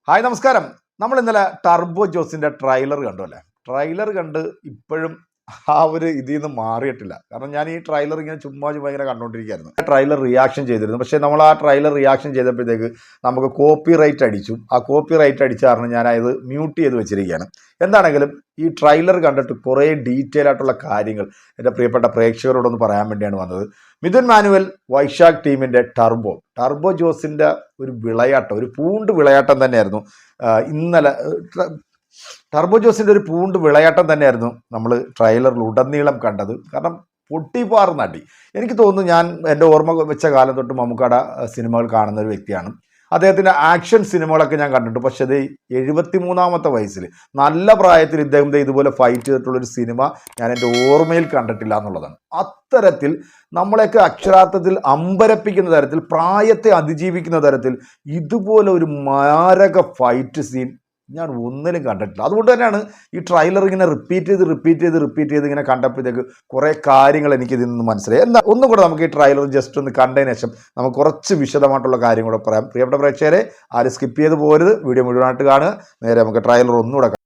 Hi നമസ്കാരം. നമ്മൾ ഇന്നലെ ടർബോ ജോസിന്റെ ട്രailer കണ്ടു അല്ലേ? ട്രailer കണ്ട് ഇപ്പോഴും ആ ഒരു ഇതിൽ നിന്ന് മാറിയിട്ടില്ല. കാരണം ഞാൻ ഈ ട്രailer ഇങ്ങനെ ചുമ്മാ ഇങ്ങനെ കണ്ടുകൊണ്ടിരിക്കുകയായിരുന്നു. ട്രailer റിയാക്ഷൻ ചെയ്തിരുന്നു. പക്ഷേ നമ്മൾ ആ ട്രailer റിയാക്ഷൻ ചെയ്തപ്പോഴത്തേക്ക് നമുക്ക് കോപ്പി റൈറ്റ് അടിച്ചു. ആ കോപ്പി റൈറ്റ് അടിച്ച കാരണം ഞാൻ അത് മ്യൂട്ട് ചെയ്ത് വെച്ചിരിക്കുകയാണ്. എന്താണെങ്കിലും ഈ ട്രailer കണ്ടിട്ട് കുറേ ഡീറ്റെയിൽ ആയിട്ടുള്ള കാര്യങ്ങൾ എൻ്റെ പ്രിയപ്പെട്ട പ്രേക്ഷകരോടൊന്ന് പറയാൻ വേണ്ടിയാണ് വന്നത്. മിഥുൻ മാനുവൽ വൈശാഖ് ടീമിൻ്റെ ടർബോ ജോസിൻ്റെ ഒരു വിളയാട്ടം, ഒരു പൂണ്ട് വിളയാട്ടം തന്നെയായിരുന്നു ഇന്നലെ. ടർബോ ജോസിൻ്റെ ഒരു പൂണ്ട് വിളയാട്ടം തന്നെയായിരുന്നു നമ്മൾ ട്രailerൽ ഉടനീളം കണ്ടത്. കാരണം പൊട്ടിപ്പാറുന്ന അടി. എനിക്ക് തോന്നുന്നു, ഞാൻ എൻ്റെ ഓർമ്മ വെച്ച കാലം തൊട്ട് മമ്മൂക്കയുടെ സിനിമകൾ കാണുന്ന ഒരു വ്യക്തിയാണ്. അദ്ദേഹത്തിൻ്റെ ആക്ഷൻ സിനിമകളൊക്കെ ഞാൻ കണ്ടിട്ടുണ്ട്. പക്ഷേ അത് 73ാമത്തെ വയസ്സിൽ നല്ല പ്രായത്തിൽ ഇദ്ദേഹം ഇതുപോലെ ഫൈറ്റ് ചെയ്തിട്ടുള്ളൊരു സിനിമ ഞാൻ എൻ്റെ ഓർമ്മയിൽ കണ്ടിട്ടില്ല എന്നുള്ളതാണ്. അത്തരത്തിൽ നമ്മളെയൊക്കെ അക്ഷരാർത്ഥത്തിൽ അമ്പരപ്പിക്കുന്ന തരത്തിൽ, പ്രായത്തെ അതിജീവിക്കുന്ന തരത്തിൽ ഇതുപോലെ ഒരു മാരക ഫൈറ്റ് സീൻ ഞാൻ ഒന്നിലും കണ്ടിട്ടില്ല. അതുകൊണ്ട് തന്നെയാണ് ഈ ട്രailer ഇങ്ങനെ റിപ്പീറ്റ് ചെയ്ത് ഇങ്ങനെ കണ്ടപ്പോഴത്തേക്ക് കുറേ കാര്യങ്ങൾ എനിക്ക് ഇതിൽ നിന്ന് മനസ്സിലായി. എന്നാൽ ഒന്നും കൂടെ നമുക്ക് ഈ ട്രailer ജസ്റ്റ് ഒന്ന് കണ്ടതിന് ശേഷം നമുക്ക് കുറച്ച് വിശദമായിട്ടുള്ള കാര്യം കൂടെ പറയാം. പ്രിയപ്പെട്ട പ്രേക്ഷകരെ, ആരും സ്കിപ്പ് ചെയ്ത് പോകരുത്, വീഡിയോ മുഴുവനായിട്ട് കാണുക. നേരെ നമുക്ക് ട്രailer ഒന്നുകൂടെ കാണാം.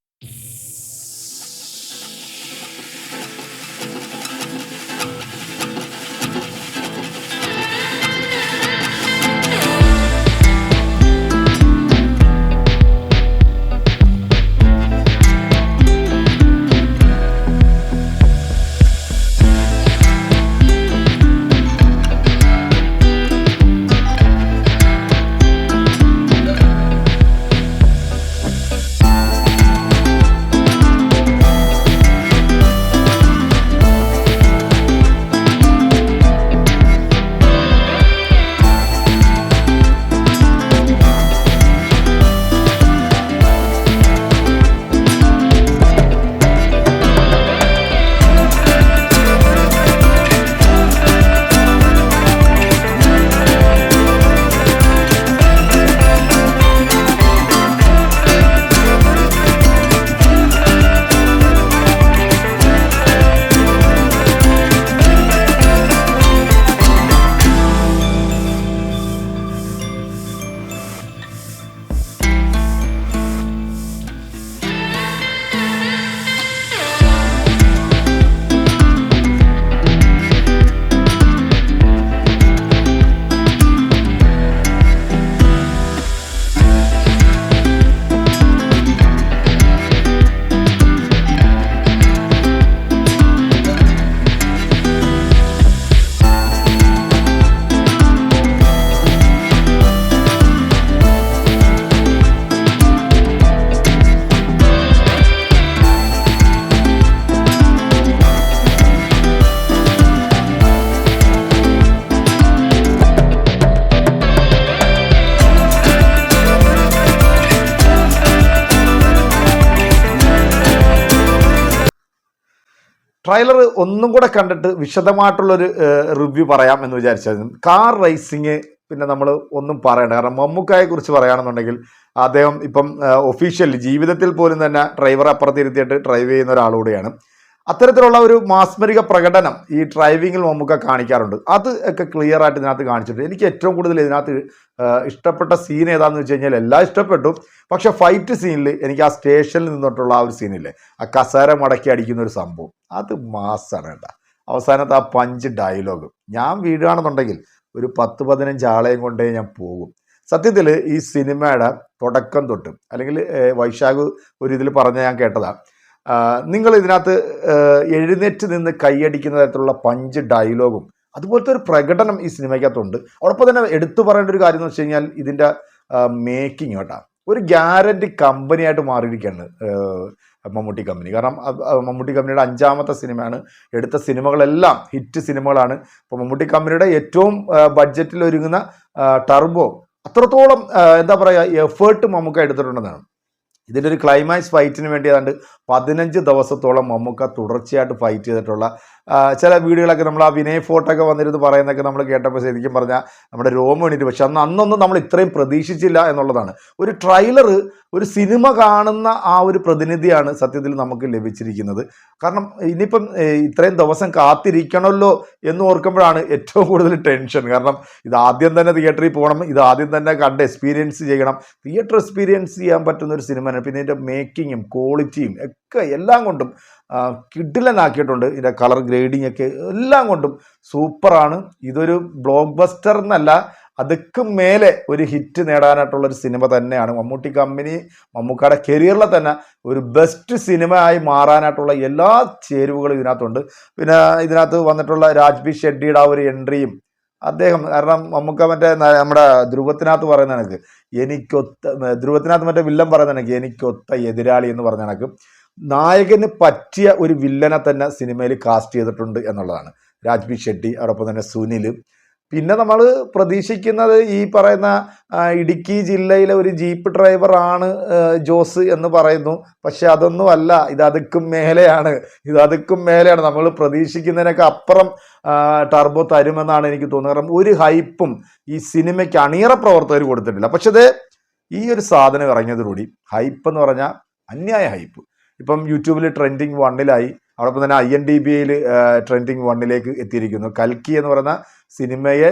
ട്രailer ഒന്നും കൂടെ കണ്ടിട്ട് വിശദമായിട്ടുള്ളൊരു റിവ്യൂ പറയാം എന്ന് വിചാരിച്ചായിരുന്നു. കാർ റേസിങ് പിന്നെ നമ്മൾ ഒന്നും പറയണ്ട. കാരണം മമ്മൂക്കായെ കുറിച്ച് പറയുകയാണെന്നുണ്ടെങ്കിൽ അദ്ദേഹം ഇപ്പം ഒഫീഷ്യലി ജീവിതത്തിൽ പോലും തന്നെ ഡ്രൈവറെ അപ്പുറത്തിരുത്തിയിട്ട് ഡ്രൈവ് ചെയ്യുന്ന ഒരാളുകൂടെയാണ്. അത്തരത്തിലുള്ള ഒരു മാസ്മരിക പ്രകടനം ഈ ഡ്രൈവിങ്ങിൽ മമ്മൂക്ക കാണിക്കാറുണ്ട്. അത് ഒക്കെ ക്ലിയർ ആയിട്ട് ഇതിനകത്ത് കാണിച്ചിട്ടുണ്ട്. എനിക്ക് ഏറ്റവും കൂടുതൽ ഇതിനകത്ത് ഇഷ്ടപ്പെട്ട സീൻ ഏതാണെന്ന് വെച്ച് കഴിഞ്ഞാൽ എല്ലാം ഇഷ്ടപ്പെട്ടു. പക്ഷെ ഫൈറ്റ് സീനിൽ എനിക്ക് ആ സ്റ്റേഷനിൽ നിന്നിട്ടുള്ള ആ ഒരു സീനില്ലേ, ആ കസേര മടക്കി അടിക്കുന്ന ഒരു സംഭവം, അത് മാസ്സാണ് കേട്ടോ. അവസാനത്തെ ആ പഞ്ച് ഡയലോഗ്, ഞാൻ വീഴുകയാണെന്നുണ്ടെങ്കിൽ ഒരു 10-15 ആളെയും കൊണ്ടേ ഞാൻ പോകും. സത്യത്തിൽ ഈ സിനിമയുടെ തുടക്കം തൊട്ട്, അല്ലെങ്കിൽ വൈശാഖ് ഒരു ഇതിൽ പറഞ്ഞ ഞാൻ കേട്ടതാണ്, നിങ്ങൾ ഇതിനകത്ത് എഴുന്നേറ്റ് നിന്ന് കൈയടിക്കുന്ന തരത്തിലുള്ള പഞ്ച് ഡയലോഗും അതുപോലത്തെ ഒരു പ്രകടനം ഈ സിനിമയ്ക്കകത്തുണ്ട്. അതോടൊപ്പം തന്നെ എടുത്തു പറയേണ്ട ഒരു കാര്യം എന്ന് വെച്ച് കഴിഞ്ഞാൽ ഇതിൻ്റെ മേക്കിംഗ് കേട്ടോ, ഒരു ഗ്യാരണ്ടി കമ്പനിയായിട്ട് മാറിയിരിക്കുകയാണ് മമ്മൂട്ടി കമ്പനി. കാരണം മമ്മൂട്ടി കമ്പനിയുടെ 5ാമത്തെ സിനിമയാണ്. എടുത്ത സിനിമകളെല്ലാം ഹിറ്റ് സിനിമകളാണ്. ഇപ്പോൾ മമ്മൂട്ടി കമ്പനിയുടെ ഏറ്റവും ബഡ്ജറ്റിൽ ഒരുങ്ങുന്ന ടർബോ അത്രത്തോളം എന്താ പറയുക എഫേർട്ട് മമ്മൂക്ക എടുത്തിട്ടുണ്ടെന്നാണ്. ഇതിൻ്റെ ഒരു ക്ലൈമാക്സ് ഫൈറ്റിന് വേണ്ടി ഏതാണ്ട് 15 ദിവസത്തോളം മമ്മൂക്ക തുടർച്ചയായിട്ട് ഫൈറ്റ് ചെയ്തിട്ടുള്ള ചില വീഡിയോകളൊക്കെ നമ്മൾ ആ വിനയ് ഫോർട്ടൊക്കെ വന്നിരുന്ന് പറയുന്നതൊക്കെ നമ്മൾ കേട്ടപ്പോൾ ശരിക്കും പറഞ്ഞാൽ നമ്മുടെ രോമം എണീറ്റ്. പക്ഷെ അന്നൊന്നും നമ്മൾ ഇത്രയും പ്രതീക്ഷിച്ചില്ല എന്നുള്ളതാണ്. ഒരു ട്രailer ഒരു സിനിമ കാണുന്ന ആ ഒരു പ്രതിനിധിയാണ് സത്യത്തിൽ നമുക്ക് ലഭിച്ചിരിക്കുന്നത്. കാരണം ഇനിയിപ്പം ഇത്രയും ദിവസം കാത്തിരിക്കണമല്ലോ എന്ന് ഓർക്കുമ്പോഴാണ് ഏറ്റവും കൂടുതൽ ടെൻഷൻ. കാരണം ഇത് ആദ്യം തന്നെ തിയേറ്ററിൽ പോകണം, ഇത് ആദ്യം തന്നെ കണ്ട് എക്സ്പീരിയൻസ് ചെയ്യണം. തിയേറ്റർ എക്സ്പീരിയൻസ് ചെയ്യാൻ പറ്റുന്ന ഒരു സിനിമയാണ്. പിന്നെ ഇതിൻ്റെ മേക്കിങ്ങും ക്വാളിറ്റിയും ഒക്കെ എല്ലാം കൊണ്ടും കിഡിലനാക്കിയിട്ടുണ്ട്. ഇതിൻ്റെ കളർ ഗ്രേഡിംഗ് ഒക്കെ എല്ലാം കൊണ്ടും സൂപ്പറാണ്. ഇതൊരു ബ്ലോക്ക് ബസ്റ്റർ എന്നല്ല, അതൊക്കെ മേലെ ഒരു ഹിറ്റ് നേടാനായിട്ടുള്ളൊരു സിനിമ തന്നെയാണ്. മമ്മൂട്ടി കമ്പനി മമ്മൂക്കയുടെ കരിയറിലെ തന്നെ ഒരു ബെസ്റ്റ് സിനിമ ആയി മാറാനായിട്ടുള്ള എല്ലാ ചേരുവകളും ഇതിനകത്തുണ്ട്. പിന്നെ ഇതിനകത്ത് വന്നിട്ടുള്ള രാജ്ബി ഷെഡ്ഡിയുടെ ആ ഒരു എൻട്രിയും അദ്ദേഹം, കാരണം നമുക്ക് മറ്റേ നമ്മുടെ ധ്രുവത്തിനകത്ത് പറയുന്ന കണക്ക് ധ്രുവത്തിനകത്ത് മറ്റേ വില്ലൻ പറയുന്ന കണക്ക് എനിക്കൊത്ത എതിരാളി എന്ന് പറഞ്ഞ കണക്ക് നായകന് പറ്റിയ ഒരു വില്ലനെ തന്നെ സിനിമയിൽ കാസ്റ്റ് ചെയ്തിട്ടുണ്ട് എന്നുള്ളതാണ്. രാജ്ബി ഷെഡ്ഡി, അതോടൊപ്പം തന്നെ സുനിൽ. പിന്നെ നമ്മൾ പ്രതീക്ഷിക്കുന്നത് ഈ പറയുന്ന ഇടുക്കി ജില്ലയിലെ ഒരു ജീപ്പ് ഡ്രൈവറാണ് ജോസ് എന്ന് പറയുന്നു. പക്ഷെ അതൊന്നും അല്ല, ഇത് അതുക്കും മേലെയാണ്. നമ്മൾ പ്രതീക്ഷിക്കുന്നതിനൊക്കെ അപ്പുറം ടർബോ തരുമെന്നാണ് എനിക്ക് തോന്നുന്നത്. കാരണം ഒരു ഹൈപ്പും ഈ സിനിമയ്ക്ക് അണിയറ പ്രവർത്തകർ കൊടുത്തിട്ടില്ല. പക്ഷെ ഇത് ഈ ഒരു സാധനം ഇറങ്ങിയതോടുകൂടി ഹൈപ്പ് എന്ന് പറഞ്ഞാൽ അന്യായ ഹൈപ്പ്. ഇപ്പം യൂട്യൂബിൽ ട്രെൻഡിങ് 1-ലായി, അതോടൊപ്പം തന്നെ IMDb-യിൽ ട്രെൻഡിങ് 1-ലേക്ക് എത്തിയിരിക്കുന്നു. കൽക്കി എന്ന് പറയുന്ന സിനിമയെ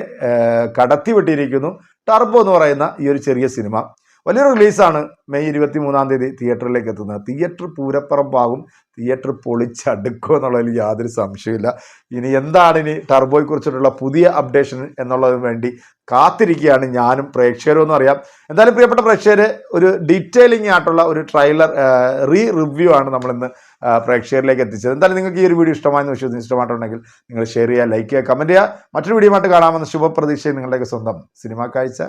കടത്തി വിട്ടിരിക്കുന്നു. ടർബോ എന്ന് പറയുന്ന ഈ ഒരു ചെറിയ സിനിമ വലിയൊരു റിലീസാണ്. മെയ് 23-ാം തീയതി തിയേറ്ററിലേക്ക് എത്തുന്നത്. തിയേറ്റർ പൂരപ്പറമ്പാകും, തിയേറ്റർ പൊളിച്ചടുക്കും എന്നുള്ളതിൽ യാതൊരു സംശയമില്ല. ഇനി എന്താണ് ഇനി ടർബോയെക്കുറിച്ചിട്ടുള്ള പുതിയ അപ്ഡേഷൻ എന്നുള്ളതിന് വേണ്ടി കാത്തിരിക്കുകയാണ് ഞാനും പ്രേക്ഷകരും എന്ന് അറിയാം. എന്തായാലും പ്രിയപ്പെട്ട പ്രേക്ഷകരെ, ഒരു ഡീറ്റെയിലിംഗ് ആയിട്ടുള്ള ഒരു ട്രailer റിവ്യൂ ആണ് നമ്മളിന്ന് പ്രേക്ഷകരിലേക്ക് എത്തിച്ചത്. എന്തായാലും നിങ്ങൾക്ക് ഈ ഒരു വീഡിയോ ഇഷ്ടമായിട്ടുണ്ടെങ്കിൽ നിങ്ങൾ ഷെയർ ചെയ്യുക, ലൈക്ക് ചെയ്യുക, കമൻറ്റ് ചെയ്യുക. മറ്റൊരു വീഡിയോ ആയിട്ട് കാണാമെന്ന ശുഭപ്രതീക്ഷയിൽ നിങ്ങളുടെയൊക്കെ സ്വന്തം സിനിമാ കാഴ്ച.